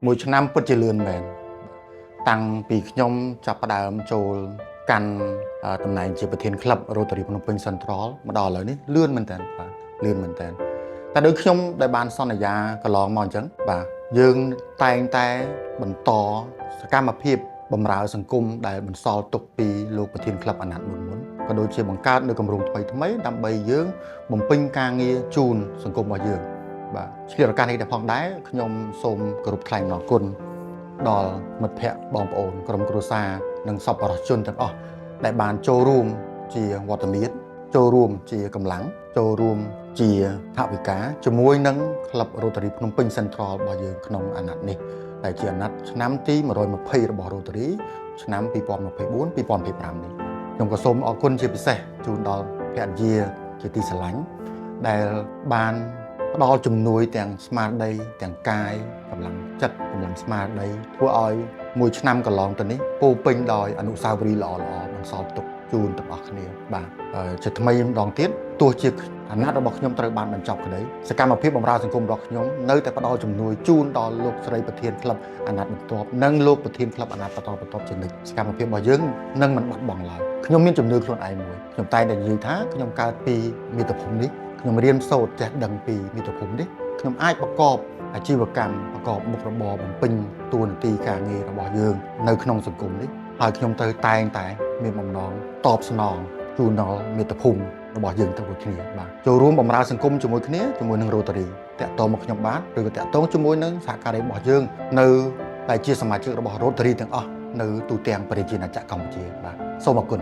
មួយឆ្នាំពិតជាលឿនមែនតាំងពីខ្ញុំចាប់ផ្ដើមចូលកាន់តំណែងជាប្រធានក្លឹប Rotary ភ្នំពេញ Central មកដល់ឥឡូវនេះលឿនមែនតើបាទលឿនមែនតើតែដូចខ្ញុំដែលបានសន្យាកន្លងមកអញ្ចឹងបាទយើងតែងតែបន្តសកម្មភាពបម្រើសង្គមដែលបន្សល់ទុកពីលោកប្រធានក្លឹបអាណត្តិមុនក៏ដូចជាបង្កើតនៅគម្រោងថ្មីដើម្បីយើងបំពេញការងារជូនសង្គមរបស់យើងបាទឆ្លៀតឱកាសនេះតែផងដែរខ្ញុំសូមគោរពថ្លែងអំណរគុណដល់មិត្តភ័ក្តិបងប្អូនក្រុមគ្រួសារនិងសប្បុរសជនទាំងអស់ដែលបានចូលរួមជាវត្តមានចូលរួមជាកម្លាំងចូលរួមជាថវិកាជាមួយនឹងក្លឹប Rotary ភ្នំពេញ Central របស់យើងក្នុងអាណត្តិនេះដែលជាអាណត្តិឆ្នាំទី120របស់ Rotary ឆ្នាំ2024-2025នេះខ្ញុំក៏សូមអរគុណជាពិសេសជូនដល់ភរិយាជាទីស្រឡាញ់ដែលបានផ្ដល់ជំនួយទាំងស្មារតីទាំងកាយកម្លាំងចិត្តកម្លាំងស្មារតីធ្វើឲ្យមួយឆ្នាំកន្លងទៅនេះពោពេញដោយអនុស្សាវរីយ៍ល្អៗបន្សល់ទុកជូនទាំងអស់គ្នាបាទជាថ្មីម្ដងទៀតទោះជាអាណត្តិរបស់ខ្ញុំត្រូវបានបញ្ចប់ក្តីសកម្មភាពបម្រើសង្គមរបស់ខ្ញុំនៅតែផ្ដល់ជំនួយជូនដល់លោកស្រីប្រធានក្លឹបអាណត្តិបន្ទាប់និងលោកប្រធានក្លឹបអាណត្តិបន្តបន្ទាប់ជានិច្ចសកម្មភាពរបស់យើងនឹងមិនបាត់បង់ឡើយខ្ញុំមានជំនឿខ្លួនឯងមួយខ្ញុំតែងតែនិយាយថាខ្ញុំកើតពីមាតុភូមិនេះខ្ញុំរៀនសូត្រចេះដឹងពីមាតុភូមិនេះខ្ញុំអាចប្រកបអាជីវកម្មប្រកបមុខរបរបំពេញតួនាទីការងាររបស់យើងនៅក្នុងសង្គមនេះហើយខ្ញុំត្រូវតែងតែមានបំណងតបស្នងជូនដល់មាតុភូមិរបស់យើងទៅដូចគ្នាបាទចូលរួមបម្រើសង្គមជាមួយគ្នាជាមួយនឹង Rotary តាក់ទងមកខ្ញុំបាទឬក៏តាក់ទងជាមួយនឹងសហការីរបស់យើងនៅតែជាសមាជិករបស់ Rotary ទាំងអស់នៅទូទាំងប្រជាជាតិកម្ពុជាបាទសូមអរគុណ